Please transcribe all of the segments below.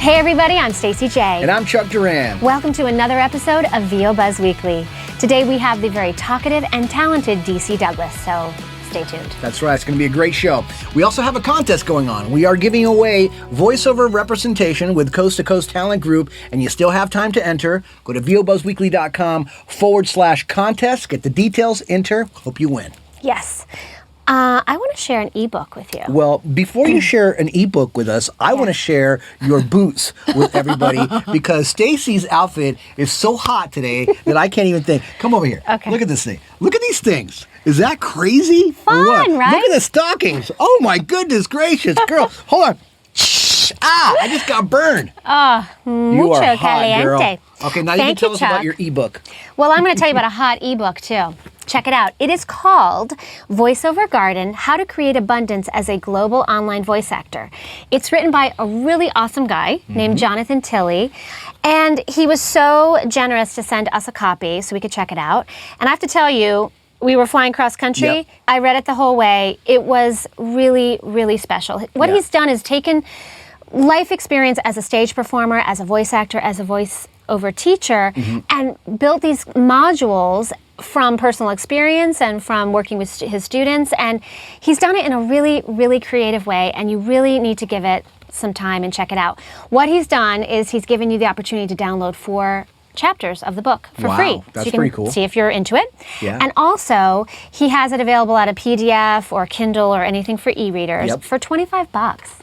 Hey everybody, I'm Stacey J. And I'm Chuck Duran. Welcome to another episode of VO Buzz Weekly. Today we have the very talkative and talented DC Douglas, so stay tuned. That's right, it's going to be a great show. We also have a contest going on. We are giving away voiceover representation with Coast to Coast Talent Group, and you still have time to enter. Go to vobuzzweekly.com/contest, get the details, enter, hope you win. Yes. I want to share an ebook with you. Well, before you share an ebook with us, I want to share your boots with everybody because Stacey's outfit is so hot today that I can't even think. Come over here. Okay. Look at this thing. Look at these things. Is that crazy? Fun, right? Look at the stockings. Oh my goodness gracious, girl. Hold on. Shh. I just got burned. You are hot, caliente. girl. Okay, now you can tell us about your ebook. Well, I'm going to tell you about a hot ebook too. Check it out. It is called Voiceover Garden, How to Create Abundance as a Global Online Voice Actor. It's written by a really awesome guy named Jonathan Tilley, and he was so generous to send us a copy so we could check it out. And I have to tell you, we were flying cross country. Yep. I read it the whole way. It was really, really special. What he's done is taken life experience as a stage performer, as a voice actor, as a voice-over teacher, and built these modules from personal experience and from working with his students. And he's done it in a really, really creative way, and you really need to give it some time and check it out. What he's done is he's given you the opportunity to download 4 chapters of the book for free. That's so you can pretty cool. See if you're into it. Yeah. And also, he has it available at a PDF or Kindle or anything for e-readers for $25.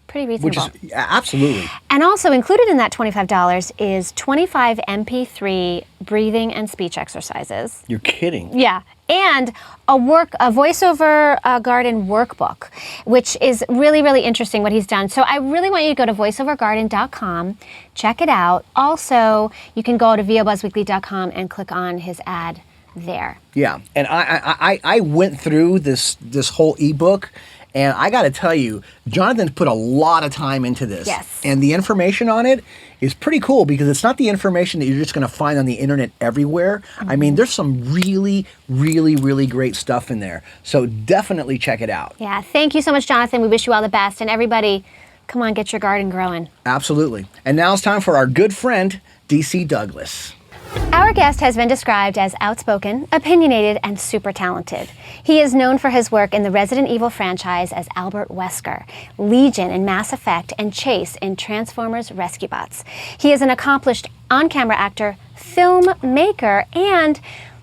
Pretty reasonable. Which is, absolutely. And also included in that $25 is 25 MP3 breathing and speech exercises. You're kidding. Yeah. And a voiceover garden workbook, which is really, really interesting what he's done. So I really want you to go to voiceovergarden.com, check it out. Also, you can go to vobuzzweekly.com and click on his ad there. Yeah, and I went through this whole ebook, and I got to tell you, Jonathan's put a lot of time into this. Yes. And the information on it is pretty cool because it's not the information that you're just going to find on the internet everywhere. I mean, there's some really, really, really great stuff in there. So definitely check it out. Yeah, thank you so much, Jonathan. We wish you all the best. And everybody, come on, get your garden growing. Absolutely. And now it's time for our good friend, DC Douglas. Our guest has been described as outspoken, opinionated, and super talented. He is known for his work in the Resident Evil franchise as Albert Wesker, Legion in Mass Effect, and Chase in Transformers Rescue Bots. He is an accomplished on-camera actor, filmmaker, and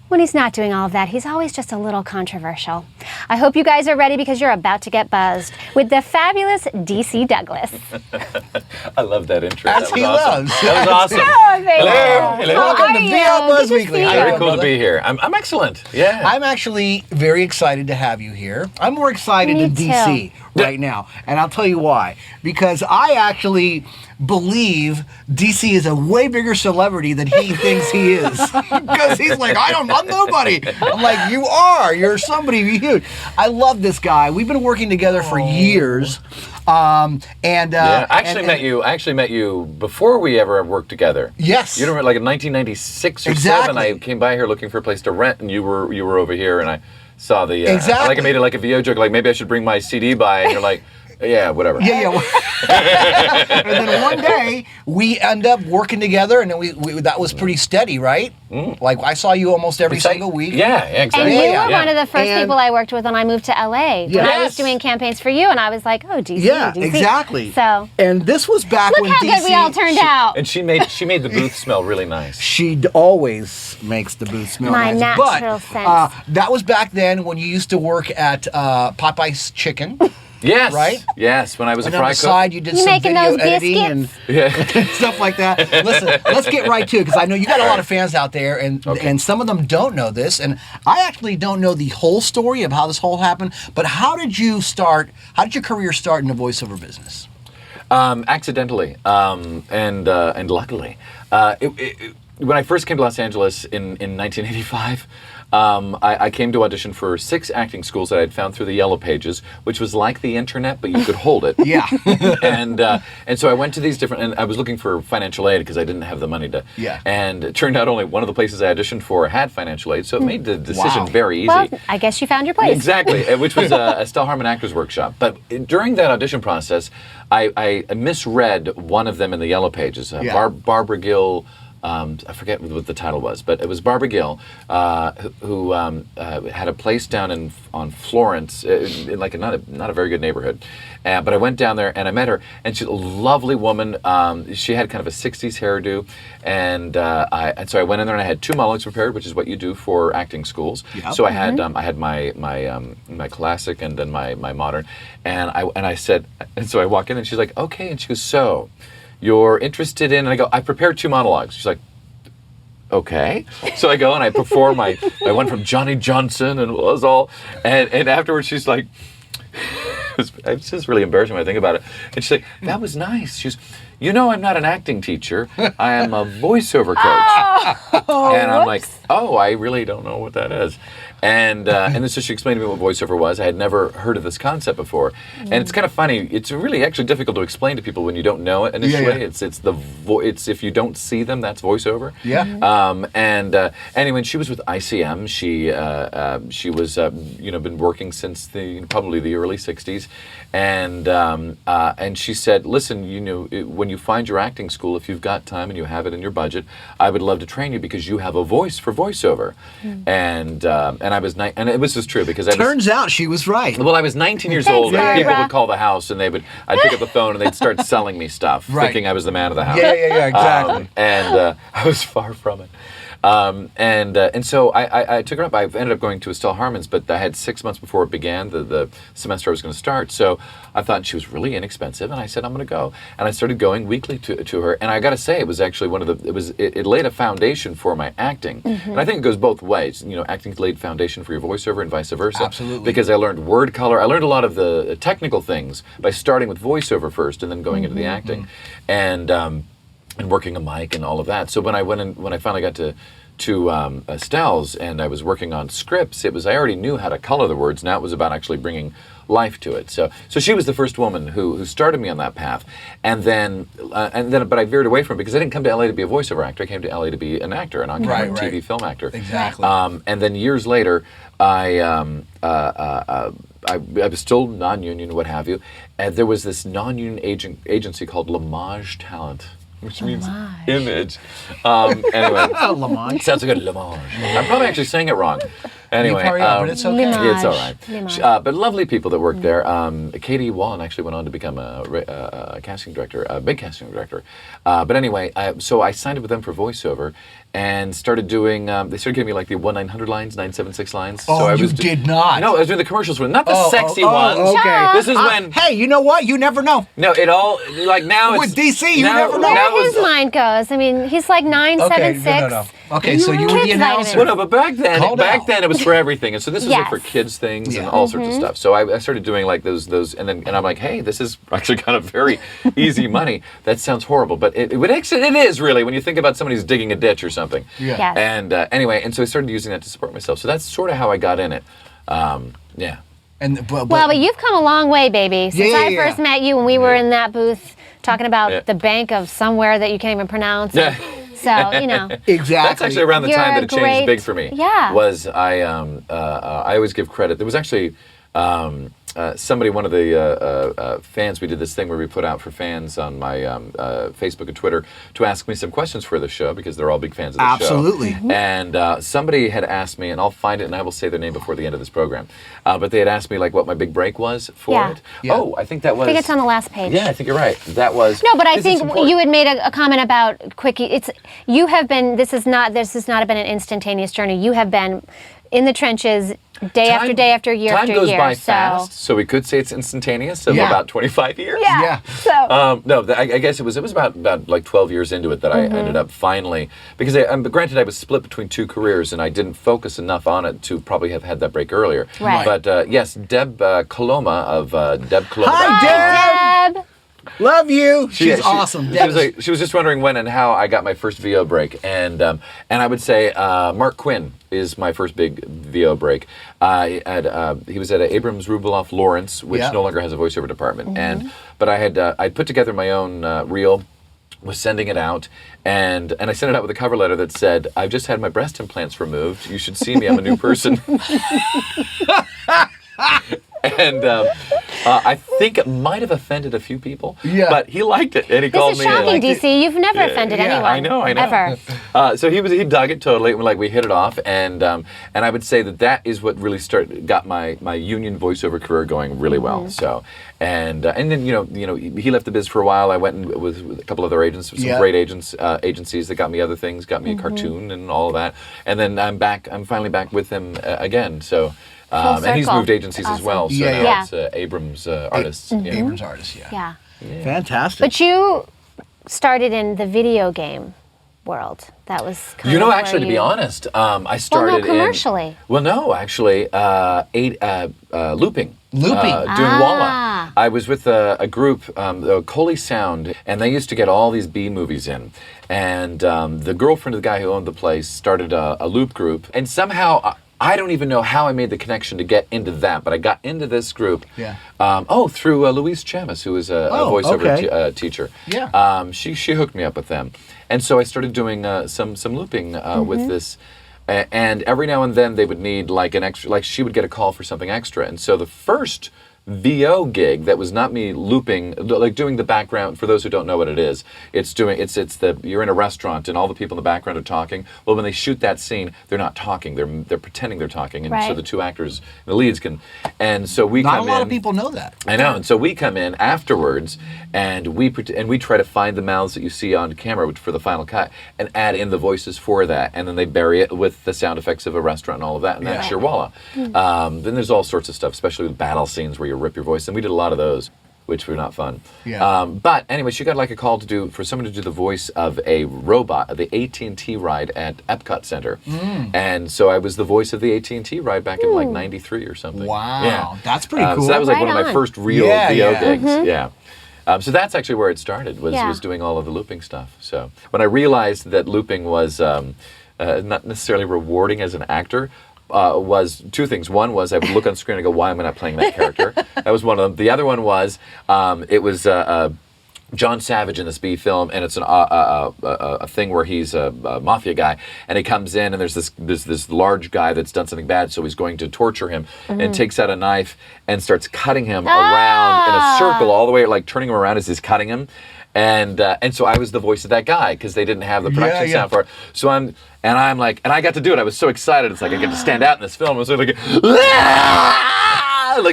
when he's not doing all of that, he's always just a little controversial. I hope you guys are ready because you're about to get buzzed with the fabulous DC Douglas. I love that intro. As he awesome. loves. That was awesome. Oh, thank you. Hello. Welcome to VO Buzz Good to Weekly. see Hi, you. Very cool brother. to be here. I'm excellent. Yeah. I'm actually very excited to have you here. I'm more excited Me than DC too. right now, and I'll tell you why. Because I actually believe DC is a way bigger celebrity than he thinks he is. Because he's like, I'm nobody. I'm like, you are. You're somebody huge. I love this guy. We've been working together for years. I actually met you before we ever worked together. Yes. You know, like in 1996 or Exactly. 7, I came by here looking for a place to rent, and you were over here, and I saw the Exactly. like I made it like a VO joke, like maybe I should bring my CD by, and you're like, yeah, whatever. Yeah. And then one day we end up working together, and then we that was pretty steady, right? Like I saw you almost every single week. Yeah, exactly. And you Yeah. were one of the first And- people I worked with when I moved to LA. When I was Yes. doing campaigns for you, and I was like, oh, DC, Yeah, DC. exactly. So And this was back look when how DC. good we all turned out. And she made the booth smell really nice. She always makes the booth smell My nice. natural but, sense. that was back then when you used to work at Popeye's Chicken. Yes. Right? Yes, when I was And a on fry the cook. side, you did You some making video those editing biscuits? and stuff like that. Listen, let's get right to it because I know you got a lot of fans out there, and some of them don't know this, and I actually don't know the whole story of how this whole happened. But how did you start? How did your career start in the voiceover business? Accidentally, and luckily. when I first came to Los Angeles in 1985, I came to audition for 6 acting schools that I had found through the Yellow Pages, which was like the internet, but you could hold it. Yeah. And so I went to these different, and I was looking for financial aid because I didn't have the money to. Yeah. And it turned out only one of the places I auditioned for had financial aid, so it made the decision very easy. Well, I guess you found your place. Exactly, which was a Stell Harmon Actors Workshop. But during that audition process, I misread one of them in the Yellow Pages. Barbara Gill. I forget what the title was, but it was Barbara Gill, who had a place down on Florence, in like not a very good neighborhood. But I went down there and I met her, and she's a lovely woman. She had kind of a '60s hairdo, and so I went in there and I had 2 monologues prepared, which is what you do for acting schools. Yep. So I had my classic and then my modern, and I said, and so I walk in and she's like, okay, and she goes, so you're interested in, and I go, I prepared 2 monologues. She's like, okay. So I go and I perform I went from Johnny Johnson and was all, and afterwards she's like, it's just really embarrassing when I think about it. And she's like, that was nice. She's, I'm not an acting teacher. I am a voiceover coach. And I'm like, oh, I really don't know what that is. And then so she explained to me what voiceover was. I had never heard of this concept before. And it's kind of funny. It's really actually difficult to explain to people when you don't know it initially. Yeah. It's if you don't see them, that's voiceover. Yeah. Anyway, she was with ICM. She was been working since probably the early '60s. And she said, listen, when you find your acting school, if you've got time and you have it in your budget, I would love to train you because you have a voice for voiceover. And I was and it was just true because turns out she was right. Well, I was 19 years old, and people would call the house, and I'd pick up the phone, and they'd start selling me stuff, thinking I was the man of the house. Yeah, exactly. And I was far from it. And so I took her up. I ended up going to Stell Harmon's, but I had 6 months before it began, the semester I was going to start. So I thought she was really inexpensive, and I said, I'm going to go. And I started going weekly to her. And I got to say, it was actually it laid a foundation for my acting. Mm-hmm. And I think it goes both ways. Acting's laid foundation for your voiceover and vice versa. Absolutely. Because I learned word color. I learned a lot of the technical things by starting with voiceover first and then going into the acting. And working a mic and all of that. So when I finally got to Stell's and I was working on scripts, I already knew how to color the words. Now it was about actually bringing life to it. So she was the first woman who started me on that path, and then but I veered away from it because I didn't come to LA to be a voiceover actor. I came to LA to be an actor, an on-camera TV film actor. Exactly. And then years later, I was still non-union, what have you, and there was this non-union agency called Lamage Talent, which means image. Anyway, Lamage. Sounds like a Lamage. I'm probably actually saying it wrong. Anyway, but it's okay. It's all right. But lovely people that worked there. Katie Wallen actually went on to become a casting director, a big casting director. But anyway, so I signed up with them for voiceover and started doing, they started giving me like the 1-900 lines, 976 lines. Oh, so you did not. No, I was doing the commercials for not the sexy ones. Okay. This is when. Hey, you know what? You never know. No, it all, like now with it's. DC, you never know. Where his mind goes. I mean, he's like 976. Okay, no. Okay, so you were the announcer. Well, no, but back then it was for everything, and so this is like for kids things and all sorts of stuff. So I started doing like those, and I'm like, hey, this is actually kind of very easy money. That sounds horrible, but it is really when you think about somebody who's digging a ditch or something. Yeah. Yes. And anyway, and so I started using that to support myself. So that's sort of how I got in it. Yeah. But you've come a long way, baby. Since I first met you when we were in that booth talking about the bank of somewhere that you can't even pronounce. Yeah. So, Exactly. That's actually around the time that it changed big for me. Yeah. Was I always give credit. There was actually somebody, one of the fans, we did this thing where we put out for fans on my Facebook and Twitter to ask me some questions for the show because they're all big fans of the show. Absolutely. And somebody had asked me, and I'll find it and I will say their name before the end of this program, but they had asked me like what my big break was for it. Yeah. Oh, I think that was... I think it's on the last page. Yeah, I think you're right. That was... No, but I think you had made a comment about Quickie. You have been, this has not been an instantaneous journey. You have been in the trenches day after day after year after year. Time goes by fast, so we could say it's instantaneous of about 25 years. Yeah. So no, I guess it was about like 12 years into it that I ended up finally, because granted I was split between 2 careers and I didn't focus enough on it to probably have had that break earlier. Right. But yes, Deb Coloma of Deb Coloma. Hi, Deb! Love you. She's awesome. She was just wondering when and how I got my first VO break, and I would say Mark Quinn is my first big VO break. He was at Abrams Rubeloff Lawrence, which no longer has a voiceover department, but I'd put together my own reel. Was sending it out, and I sent it out with a cover letter that said, "I've just had my breast implants removed. You should see me. I'm a new person." And I think it might have offended a few people, but he liked it, and he called me. This is shocking, DC. You've never offended anyone. I know. Ever. So he dug it totally. We hit it off, and I would say that is what really got my union voiceover career going really well. So, and then he left the biz for a while. I went and with a couple other agents, some great agencies that got me other things, got me a cartoon and all of that, and then I'm back. I'm finally back with him again. So. And he's moved agencies as well, so now it's Abrams Artists. Abrams Artists, yeah. Fantastic. But you started in the video game world. That was kind of actually, to be honest, I started commercially. Looping. Doing Walla. I was with a group, Coley Sound, and they used to get all these B movies in. And the girlfriend of the guy who owned the place started a loop group, and somehow... I don't even know how I made the connection to get into that, but I got into this group through Louise Chamis, who is a voiceover teacher. Yeah. She hooked me up with them. And so I started doing some looping with this. And every now and then they would need like an extra, like she would get a call for something extra. And so the first VO gig that was not me looping, like doing the background. For those who don't know what it is, you're in a restaurant and all the people in the background are talking. Well, when they shoot that scene, they're not talking. They're pretending they're talking, and so the two actors, the leads, can. And so we not a lot of people know that. I know, and so we come in afterwards, and we try to find the mouths that you see on camera for the final cut, and add in the voices for that, and then they bury it with the sound effects of a restaurant and all of that, and that's your Walla. Then there's all sorts of stuff, especially with battle scenes where you rip your voice, and we did a lot of those, which were not fun. But anyway, she got like a call for someone to do the voice of a robot at the AT&T ride at Epcot Center, and so I was the voice of the AT&T ride back in like '93 or something. Wow, that's pretty cool. So that was like one of my first real VO gigs. So that's actually where it started, was doing all of the looping stuff. So when I realized that looping was not necessarily rewarding as an actor, was two things. One was I would look on screen and go, why am I not playing that character? That was one of them. The other one was it was John Savage in this B film, and it's a thing where he's a mafia guy, and he comes in, and there's this large guy that's done something bad, so he's going to torture him, and takes out a knife and starts cutting him around in a circle all the way, like turning him around as he's cutting him. And so I was the voice of that guy because they didn't have the production sound for it. So I'm like, and I got to do it. I was so excited. It's like I get to stand out in this film. I was like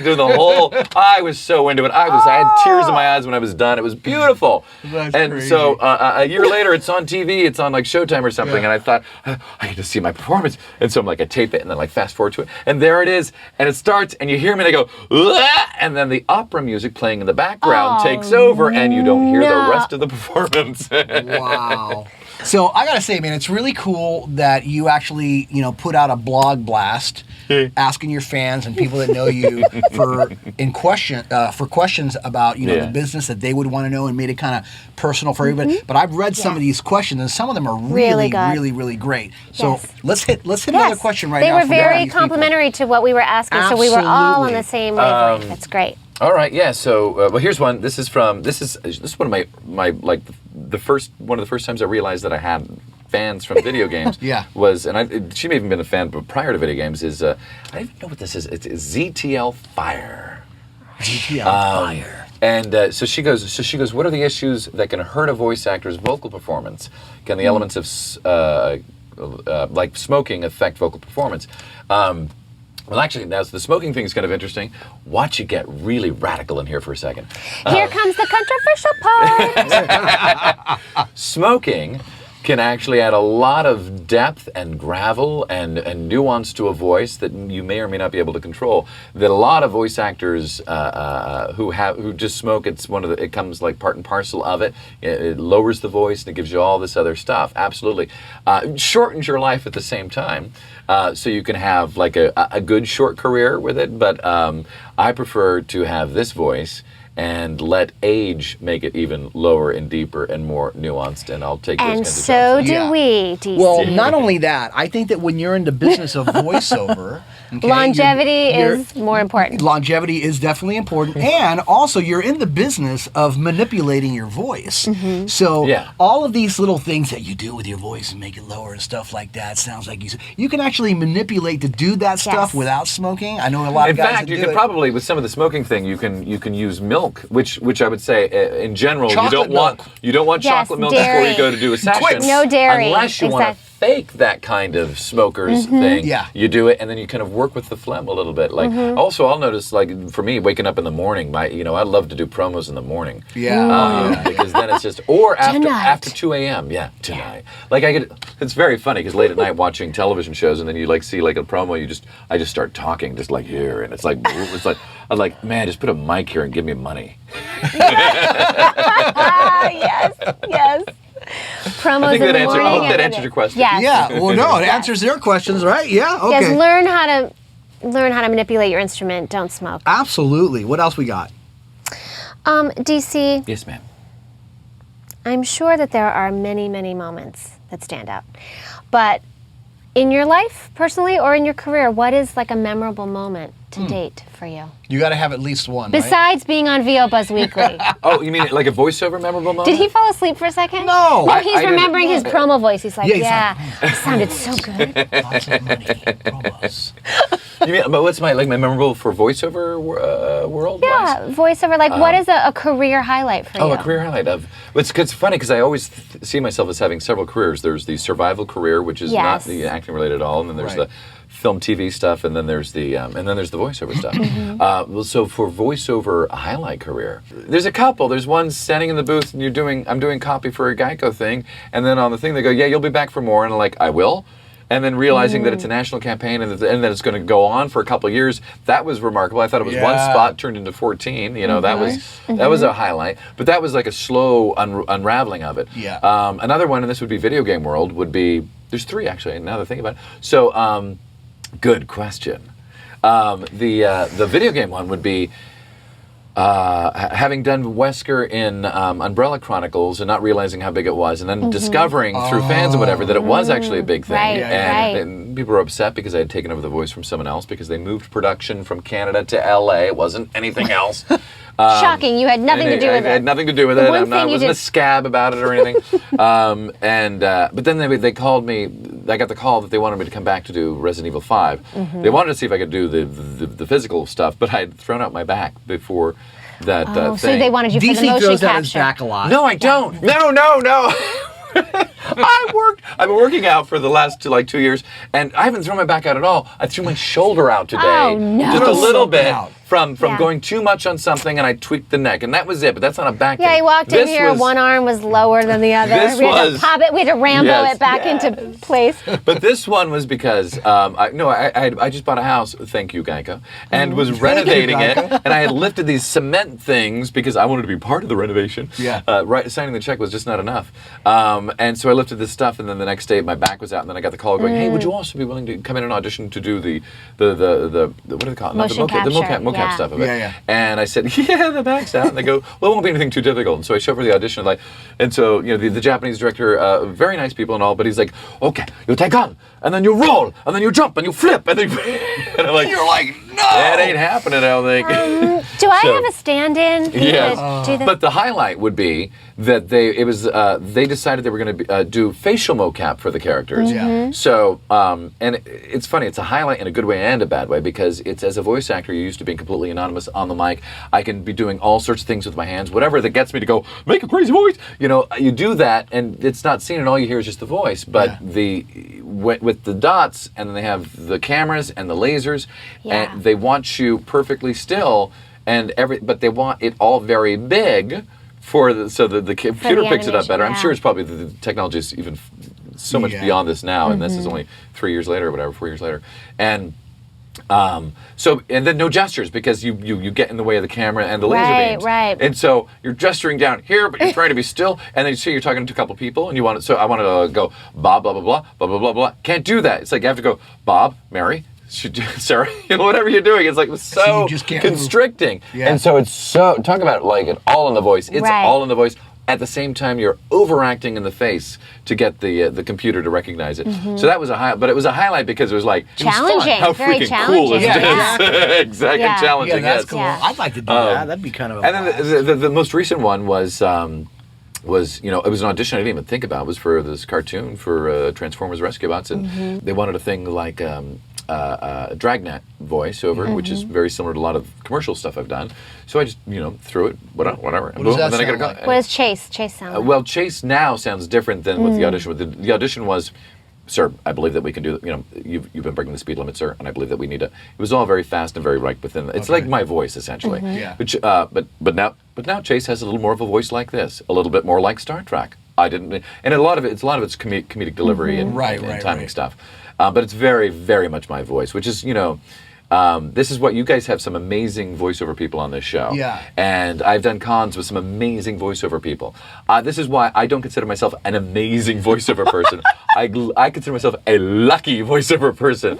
doing the whole. I was so into it. I had tears in my eyes when I was done. It was beautiful. That's and crazy. So a year later, it's on TV. It's on like Showtime or something. And I thought I get to see my performance. And so I'm like, I tape it and then like fast forward to it, and there it is. And it starts, and you hear me, and I go, and then the opera music playing in the background takes over, and you don't hear the rest of the performance. Wow. So I gotta say, man, it's really cool that you actually, put out a blog blast asking your fans and people that know you for questions about the business that they would want to know, and made it kind of personal for everybody. But I've read some of these questions, and some of them are really, really, really great. So let's hit another question right now. They were very complimentary to what we were asking, so we were all on the same wavelength. That's great. All right, yeah. So, here's one. This is one of my like the first one of the first times I realized that I had fans from video games. She may have even been a fan, but prior to video games is I don't even know what this is. It's ZTL Fire. ZTL Fire. And so she goes. What are the issues that can hurt a voice actor's vocal performance? Can the elements of like smoking affect vocal performance? Well, actually, now the smoking thing is kind of interesting. Watch it get really radical in here for a second. Here comes the controversial part. Smoking can actually add a lot of depth and gravel and nuance to a voice that you may or may not be able to control. That a lot of voice actors who just smoke, it comes like part and parcel of it. It lowers the voice and it gives you all this other stuff. Absolutely, shortens your life at the same time. So you can have like a good short career with it, but I prefer to have this voice and let age make it even lower and deeper and more nuanced, and I'll take those And kinds of so jobs. do we, DC. Well, not only that, I think that when you're in the business of voiceover, okay, longevity you're- is more important. Longevity is definitely important, and also you're in the business of manipulating your voice. So all of these little things that you do with your voice and make it lower and stuff like that sounds like you can actually manipulate to do that stuff without smoking. I know a lot of guys. In fact, you can probably, with some of the smoking thing, you can use milk, which I would say in general Chocolate you don't want chocolate milk dairy. before you go to do a session. No dairy. Unless you want to fake that kind of smoker's thing. Yeah. You do it, and then you kind of work with the phlegm a little bit. Like also, I'll notice, like for me, waking up in the morning, I love to do promos in the morning. Because then it's just after 2 a.m. Yeah, tonight. Like it's very funny because late at night watching television shows, and then you like see like a promo, I just start talking just like here, and it's like I'm like, man, just put a mic here and give me money. Yes. Promos in the morning. I hope that answers your question. Yes. Yeah. Well, no, it answers their questions, right? Yeah. Okay. Yes. Learn how to manipulate your instrument. Don't smoke. Absolutely. What else we got? DC. Yes, ma'am. I'm sure that there are many, many moments that stand out, but in your life, personally, or in your career, what is like a memorable moment to date for you? You got to have at least one. Besides being on VO Buzz Weekly. Oh, you mean like a voiceover memorable moment? Did he fall asleep for a second? No. No, he's remembering his promo voice. He's like, Yeah, he's it sounded so good. Lots of money. Promos. You mean, but what's my memorable for voiceover world? Yeah, voiceover. Like, what is a career highlight for you? Oh, a career highlight of. It's funny because I always see myself as having several careers. There's the survival career, which is not the acting related at all, and then there's the film, TV stuff, and then there's the voiceover stuff. So for voiceover highlight career, there's a couple. There's one standing in the booth and I'm doing copy for a Geico thing, and then on the thing they go, yeah, you'll be back for more, and I'm like, I will. And then realizing that it's a national campaign and that it's going to go on for a couple of years, that was remarkable. I thought it was one spot turned into 14. That was a highlight. But that was like a slow unraveling of it. Yeah. Another one, and this would be video game world, would be, there's three actually, now that I think about it. So, good question. The video game one would be, having done Wesker in Umbrella Chronicles and not realizing how big it was, and then discovering through fans and whatever that it was actually a big thing. And people were upset because I had taken over the voice from someone else because they moved production from Canada to LA. It wasn't anything else. Shocking. You had nothing to do with it. I had nothing to do with it. I wasn't a scab about it or anything. But then they called me. I got the call that they wanted me to come back to do Resident Evil 5. They wanted to see if I could do the physical stuff, but I had thrown out my back before that thing. So they wanted you for the DC motion throws out capture. his back a lot. No, I don't. No. I've been working out for the last 2 years, and I haven't thrown my back out at all. I threw my shoulder out today. Oh, no. Just a little bit. From Yeah. going too much on something, and I tweaked the neck, and that was it. But that's not a back thing. Yeah, he walked in here, one arm was lower than the other. This We had was- to pop it, we had to Rambo Yes, it back into place. But this one was because I just bought a house, thank you Geico, and was renovating it, and I had lifted these cement things because I wanted to be part of the renovation. Yeah. Signing the check was just not enough, and so I lifted this stuff, and then the next day my back was out, and then I got the call going, hey, would you also be willing to come in and audition to do the what do they call it? Motion The mocap stuff of it. Yeah. And I said, yeah, the back's out. And they go, well, it won't be anything too difficult. And so I show for the audition, and so the Japanese director, very nice people and all, but he's like, okay, you take on, and then you roll, and then you jump, and you flip, and then and I'm like, You're like, no, that ain't happening, I don't think. Do I have a stand-in? Yes. Do this? But the highlight would be that they decided they were going to do facial mocap for the characters. Yeah. So, and it's funny, it's a highlight in a good way and a bad way, because it's, as a voice actor, you're used to being completely anonymous on the mic. I can be doing all sorts of things with my hands, whatever that gets me to go, make a crazy voice. You do that, and it's not seen, and all you hear is just the voice. But with the dots, and then they have the cameras and the lasers, and they want you perfectly still, but they want it all very big so the computer picks it up better. I'm sure it's probably the technology is even so much beyond this now, and this is only 3 years later or whatever, 4 years later, and then no gestures, because you get in the way of the camera and the laser beams. Right. And so you're gesturing down here, but you're trying to be still, and then you see you're talking to a couple people, and I want to go Bob, blah blah blah, blah blah blah blah. Can't do that. It's like you have to go Bob, Mary, Sarah, whatever you're doing, it's like so you just can't constricting. Yeah. And so it's so, talk about like it all in the voice. It's all in the voice. At the same time, you're overacting in the face to get the computer to recognize it. So that was but it was a highlight because it was like challenging. How very freaking challenging. cool is this? Exactly, challenging. Yeah, that's yes. cool. I'd like to do that. That'd be kind of. And then the most recent one was it was an audition I didn't even think about. It was for this cartoon for Transformers Rescue Bots, and they wanted a thing like Dragnet voiceover, which is very similar to a lot of commercial stuff I've done. So I just threw it, whatever. And What does that and then I sound got like? What does Chase sound like? well, Chase now sounds different than what the audition was. The audition was, sir, I believe that we can do, you've been breaking the speed limit, sir, and I believe that we need to. It was all very fast and very within. It's like my voice essentially. Yeah. Which, but now Chase has a little more of a voice like this, a little bit more like Star Trek. And a lot of it's comedic delivery and timing stuff. But it's very, very much my voice, which is, this is what you guys have some amazing voiceover people on this show. Yeah. And I've done cons with some amazing voiceover people. This is why I don't consider myself an amazing voiceover person. I consider myself a lucky voiceover person.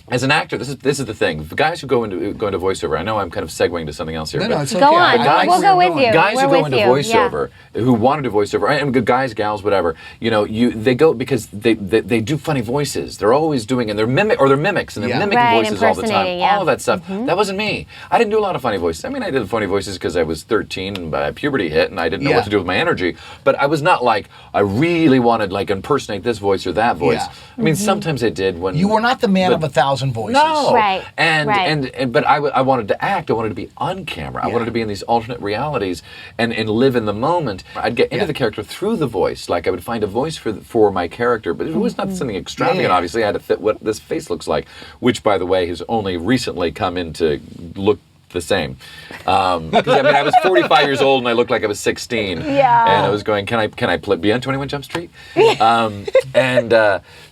As an actor, this is the thing. The guys who go into voiceover, I know I'm kind of segueing to something else here. No, it's okay. Go on. We'll go with you. Guys who We're go with into you. voiceover, who want to do voiceover, and guys, gals, whatever, they go because they do funny voices. They're always doing, and they're mimics, and they're mimicking voices all the time. All of that stuff. That wasn't me. I didn't do a lot of funny voices. I mean, I did funny voices because I was 13 and puberty hit, and I didn't know what to do with my energy. But I was not like, I really wanted like impersonate this voice or that voice. Yeah. I mean, sometimes I did when You were not the man of 1,000 voices. No. Right. But I wanted to act. I wanted to be on camera. I wanted to be in these alternate realities and live in the moment. I'd get into the character through the voice. Like I would find a voice for my character, but it was not something extravagant. Obviously, I had to fit what this face looks like, which, by the way, has only recently come into look the same. Because I was 45 years old and I looked like I was 16. Yeah. And I was going, can I be on 21 Jump Street?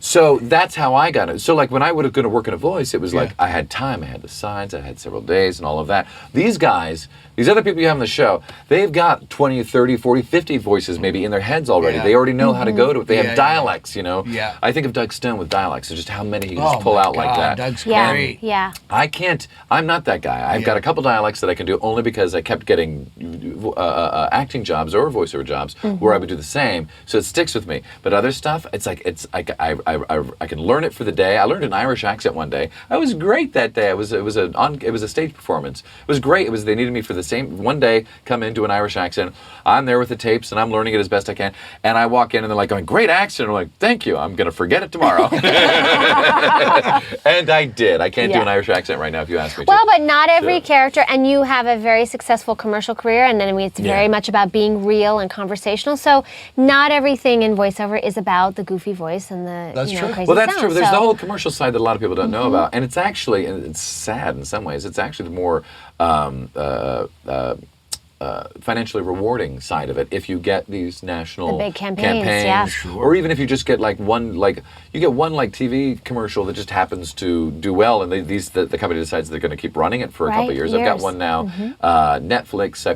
So that's how I got it. So like when I would have going to work in a voice, it was like I had time, I had the signs, I had several days and all of that. These guys, these other people you have on the show, they've got 20, 30, 40, 50 voices maybe in their heads already. They already know how to go to it. They have dialects, Yeah. I think of Doug Stone with dialects, so just how many he can just pull out like that. Doug's great. Yeah. I'm not that guy. I've got a couple dialects that I can do only because I kept getting acting jobs or voiceover jobs where I would do the same, so it sticks with me. But other stuff, I can learn it for the day. I learned an Irish accent one day. I was great that day. It was a stage performance. It was great. They needed me for the same one day. Come in, do an Irish accent. I'm there with the tapes and I'm learning it as best I can. And I walk in and they're like going, great accent. I'm like, thank you. I'm gonna forget it tomorrow. And I did. I can't do an Irish accent right now if you ask me to. Well, but not every character, and you have a very successful commercial career, and then it's very much about being real and conversational. So not everything in voiceover is about the goofy voice and the crazy sound. Well, that's true. There's the whole commercial side that a lot of people don't know about, and it's actually, and it's sad in some ways, it's actually the more financially rewarding side of it if you get these national big campaigns, or even if you just get like one TV commercial that just happens to do well, and the company decides they're going to keep running it for a couple of years. I've got one now. Netflix.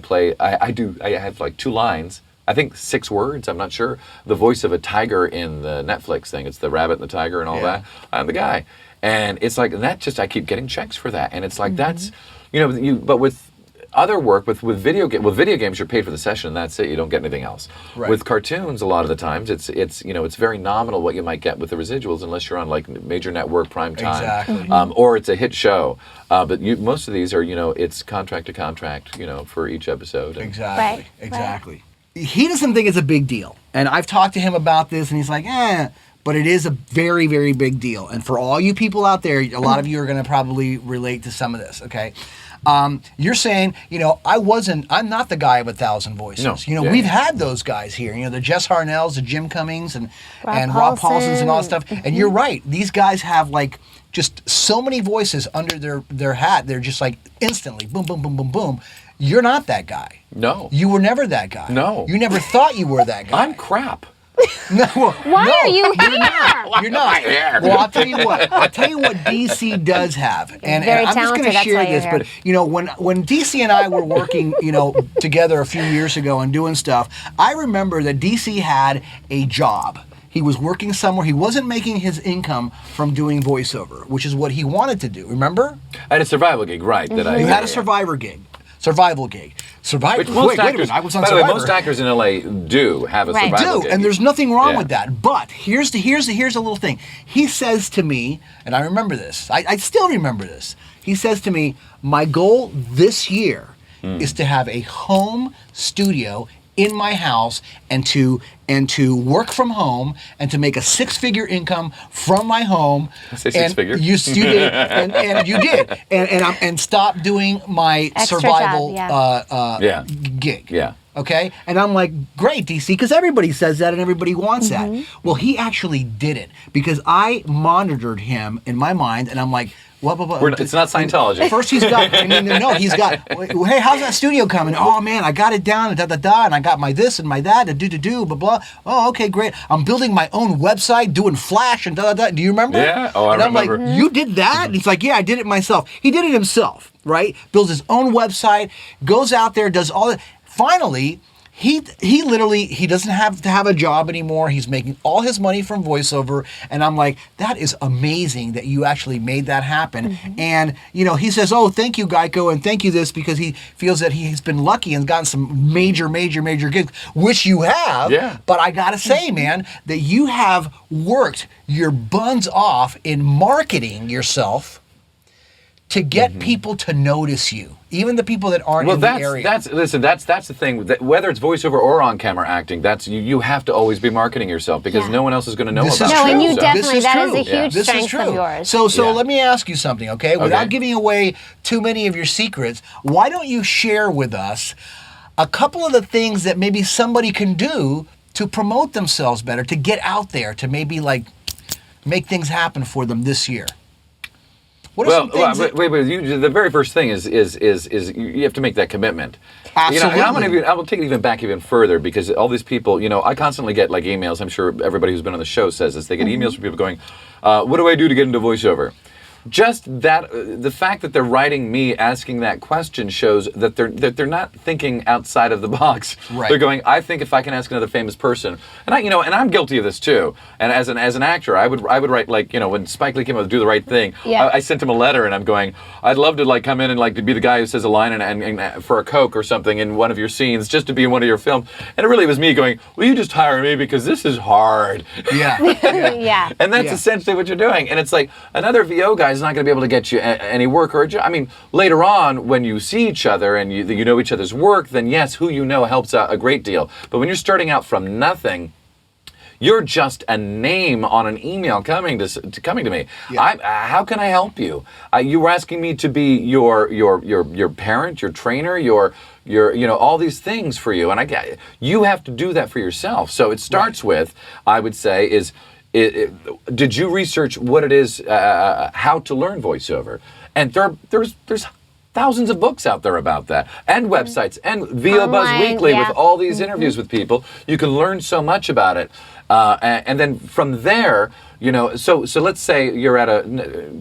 I have like 2 lines. I think 6 words. I'm not sure. The voice of a tiger in the Netflix thing. It's the rabbit and the tiger and all that. I'm the guy, and it's like that. Just I keep getting checks for that, and it's like that's But with other work with video games, you're paid for the session and that's it. You don't get anything else. Right. With cartoons, a lot of the times it's very nominal what you might get with the residuals unless you're on like major network prime time. Exactly. Or it's a hit show. But most of these are it's contract to contract for each episode. Exactly. Exactly. He doesn't think it's a big deal, and I've talked to him about this, and he's like, but it is a very, very big deal. And for all you people out there, a lot of you are going to probably relate to some of this. Okay. You're saying, I'm not the guy of 1,000 voices. No. We've had those guys here, the Jess Harnells, the Jim Cummings, and Rob Paulsons and all that stuff. And you're right. These guys have like just so many voices under their hat. They're just like instantly boom, boom, boom, boom, boom. You're not that guy. No. You were never that guy. No. You never thought you were that guy. I'm crap. Why are you here? You're not. Well, I'll tell you what. DC does have, and I'm just going to share this. But when DC and I were working, together a few years ago and doing stuff, I remember that DC had a job. He was working somewhere. He wasn't making his income from doing voiceover, which is what he wanted to do. Remember? I had a survival gig, right? That You had a survival gig. Which Wait most a actors, minute. I was on by the way, Survivor. most actors in LA do have a Right. survival gig. And there's nothing wrong Yeah. with that. But here's the little thing. He says to me, and I remember this. I still remember this. He says to me, my goal this year is to have a home studio in my house and to work from home and to make a 6-figure income from my home. I say 6-figure. You did, and you did, and stop doing my Extra survival job, gig. Yeah. Okay, and I'm like, great, DC, because everybody says that and everybody wants that. Well, he actually did it because I monitored him in my mind, and I'm like, what? It's not Scientology. First, he's got, he's got, hey, how's that studio coming? Oh, man, I got it down, and and I got my this and my that, and blah, blah. Oh, okay, great. I'm building my own website, doing Flash, and Do you remember? Yeah, I remember. I'm like, you did that? And he's like, yeah, I did it myself. He did it himself, right? Builds his own website, goes out there, does all that. Finally, he doesn't have to have a job anymore. He's making all his money from voiceover, and I'm like, that is amazing that you actually made that happen. And he says, oh, thank you, Geico, and thank you this, because he feels that he's been lucky and gotten some major gigs, which you have. Yeah. But I gotta say, man, that you have worked your buns off in marketing yourself to get people to notice you, even the people that aren't in the area. That's the thing. That whether it's voiceover or on-camera acting, that's you have to always be marketing yourself because no one else is going to know This about is it. No, true. and you So- definitely, that is a true. huge This is strength true. of yours. So Yeah. let me ask you something, okay? Without giving away too many of your secrets, why don't you share with us a couple of the things that maybe somebody can do to promote themselves better, to get out there, to maybe make things happen for them this year? What are some things that- wait. The very first thing is you have to make that commitment. Absolutely. And I will take it even back even further because all these people, I constantly get emails. I'm sure everybody who's been on the show says this. They get emails from people going, "What do I do to get into voiceover?" Just that, the fact that they're writing me asking that question shows that they're not thinking outside of the box. Right. They're going, I think if I can ask another famous person, and I'm guilty of this too. And as an actor, I would write when Spike Lee came out with Do the Right Thing, Yeah. I sent him a letter and I'm going, I'd love to come in and to be the guy who says a line and for a Coke or something in one of your scenes, just to be in one of your films. And it really was me going, will you just hire me because this is hard. Yeah. Yeah. And that's essentially what you're doing. And it's like another VO guy is not going to be able to get you any work or a job. I mean, later on, when you see each other and you know each other's work, then yes, who you know helps out a great deal. But when you're starting out from nothing, you're just a name on an email coming to me. Yeah. How can I help you? You were asking me to be your parent, your trainer, your all these things for you, and you have to do that for yourself. So it starts with, I would say, is. Did you research what it is, how to learn voiceover? And there's thousands of books out there about that, and websites, and VO Buzz Online, Weekly yeah. with all these interviews with people. You can learn so much about it, and then from there, So let's say you're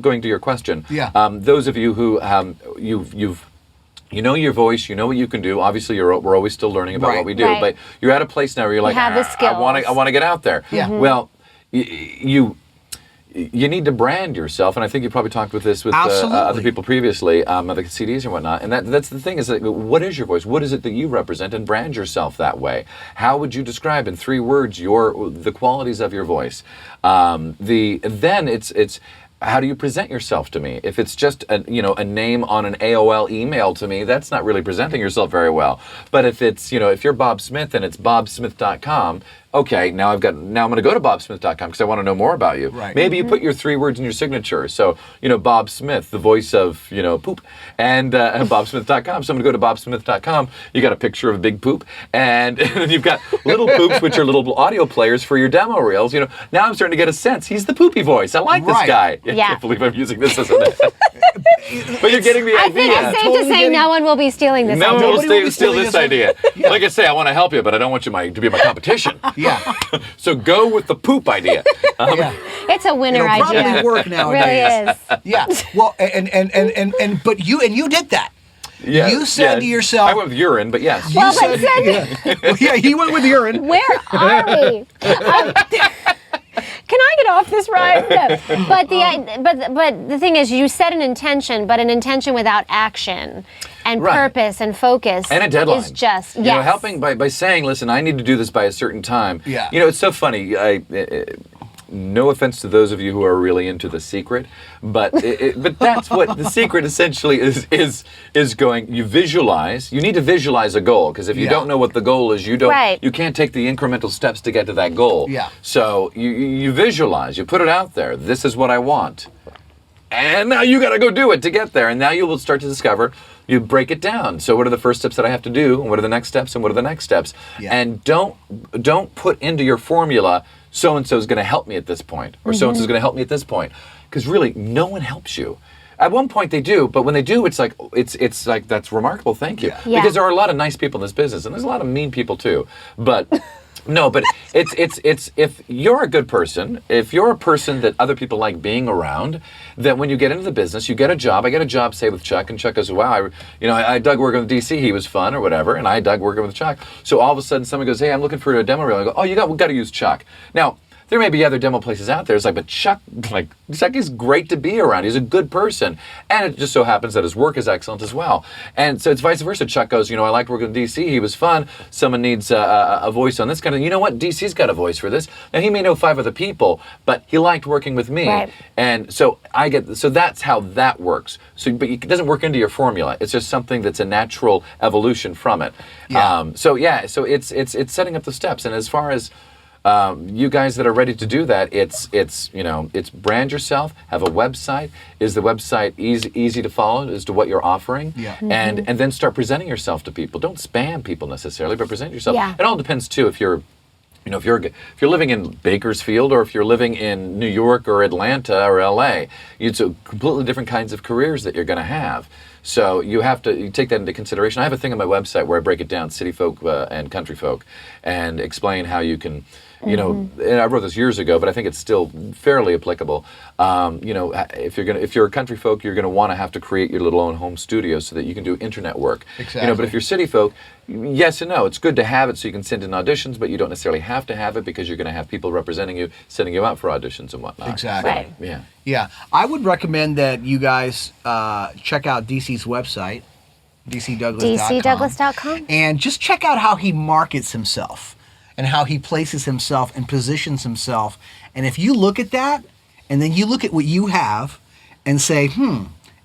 going to your question. Yeah. Those of you who you know your voice, you know what you can do. Obviously, we're always still learning about what we do, Right. but you're at a place now where you're like, have the skills. I want to get out there. Yeah. Well, you need to brand yourself, and I think you probably talked with this with Absolutely. other people previously, other CDs and whatnot. And that's the thing is that what is your voice? What is it that you represent? And brand yourself that way. How would you describe in 3 words the qualities of your voice? Then it's how do you present yourself to me? If it's just a name on an AOL email to me, that's not really presenting yourself very well. But if it's if you're Bob Smith and it's bobsmith.com, okay, now I'm going to go to bobsmith.com because I want to know more about you. Right. Maybe you put your 3 words in your signature. So Bob Smith, the voice of poop, and bobsmith.com. So I'm going to go to bobsmith.com. You got a picture of a big poop, and then you've got little poops, which are little audio players for your demo reels. Now I'm starting to get a sense. He's the poopy voice. I like this Right. guy. I Yeah. can't believe I'm using this as a but you're getting the I idea. think it's safe Totally to say getting- no one will be stealing this No one idea. will Nobody will be steal stealing this this idea. Yeah. Like I say, I want to help you, but I don't want you to be my competition. Yeah. So go with the poop idea. Yeah. It's a winner It'll idea. probably work It nowadays. really is. Yeah. Well, but you did that. Yeah, You said to yourself. I went with urine, but yes. Well, but Yeah, he went with urine. where are we? can I get off this ride? No. But the thing is, you set an intention, but an intention without action and purpose and focus and a deadline is just you know, helping by saying, listen, I need to do this by a certain time. Yeah. You know, it's so funny. No offense to those of you who are really into The Secret, but but that's what The Secret essentially is going. You visualize. You need to visualize a goal, because if you don't know what the goal is, you can't take the incremental steps to get to that goal. Yeah. So you visualize. You put it out there. This is what I want, and now you got to go do it to get there. And now you will start to discover. You break it down. So what are the first steps that I have to do? And what are the next steps? And what are the next steps? Yeah. And don't put into your formula, so-and-so is going to help me at this point, or so-and-so is going to help me at this point. Because really, no one helps you. At one point they do, but when they do, it's like that's remarkable. Thank you. Yeah. Because there are a lot of nice people in this business, and there's a lot of mean people too. But no, but it's if you're a good person, if you're a person that other people like being around, that when you get into the business, you get a job. I get a job, say, with Chuck, and Chuck goes, wow, I dug working with DC. He was fun, or whatever, and I dug working with Chuck. So all of a sudden, someone goes, hey, I'm looking for a demo reel. I go, oh, we got to use Chuck. Now, there may be other demo places out there. It's like, but Chuck is great to be around. He's a good person. And it just so happens that his work is excellent as well. And so it's vice versa. Chuck goes, I liked working with DC. He was fun. Someone needs a voice on this kind of, you know what? DC's got a voice for this. Now, he may know 5 other people, but he liked working with me. Right. And so so that's how that works. So, but it doesn't work into your formula. It's just something that's a natural evolution from it. Yeah. So it's setting up the steps. And as far as you guys that are ready to do that, it's brand yourself, have a website. Is the website easy to follow as to what you're offering? Yeah. And then start presenting yourself to people. Don't spam people necessarily, but present yourself. Yeah. It all depends too if you're living in Bakersfield, or if you're living in New York or Atlanta or LA. It's completely different kinds of careers that you're going to have. So you have to take that into consideration. I have a thing on my website where I break it down, city folk and country folk, and explain how you can, and I wrote this years ago, but I think it's still fairly applicable. If you're a country folk, you're going to want to have to create your little own home studio so that you can do internet work. Exactly. But if you're city folk, yes and no. It's good to have it so you can send in auditions, but you don't necessarily have to have it because you're going to have people representing you, sending you out for auditions and whatnot. Exactly. Right. Yeah. Yeah. I would recommend that you guys check out DC's website, DCDouglas.com. DCDouglas.com. And just check out how he markets himself and how he places himself and positions himself. And if you look at that, and then you look at what you have and say,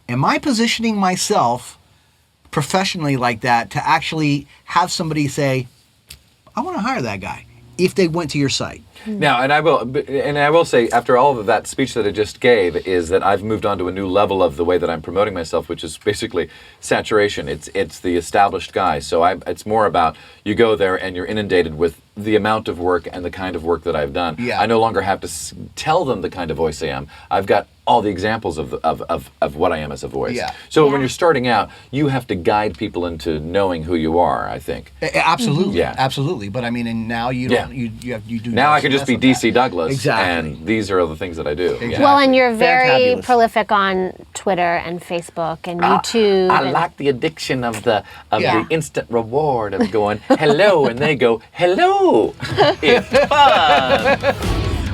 am I positioning myself professionally like that to actually have somebody say, I want to hire that guy, if they went to your site? Now, and I will say, after all of that speech that I just gave, is that I've moved on to a new level of the way that I'm promoting myself, which is basically saturation. It's the established guy. So it's more about you go there and you're inundated with the amount of work and the kind of work that I've done. Yeah. I no longer have to tell them the kind of voice I am. I've got all the examples of what I am as a voice. Yeah. So when you're starting out, you have to guide people into knowing who you are, I think. Absolutely. Yeah. Absolutely. But I mean, and now you don't, you do. Now I can just be DC Douglas. Exactly. And these are all the things that I do. Exactly. Yeah. Well, and you're very prolific on Twitter and Facebook and YouTube. I like the addiction of the instant reward of going, hello, and they go, hello. It's fun.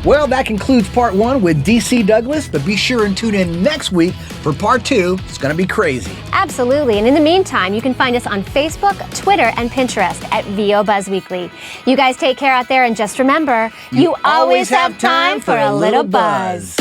Well, that concludes part 1 with DC Douglas, but be sure and tune in next week for part 2. It's going to be crazy. Absolutely. And in the meantime, you can find us on Facebook, Twitter, and Pinterest at VO Buzz Weekly. You guys take care out there, and just remember, you always have time for a little buzz.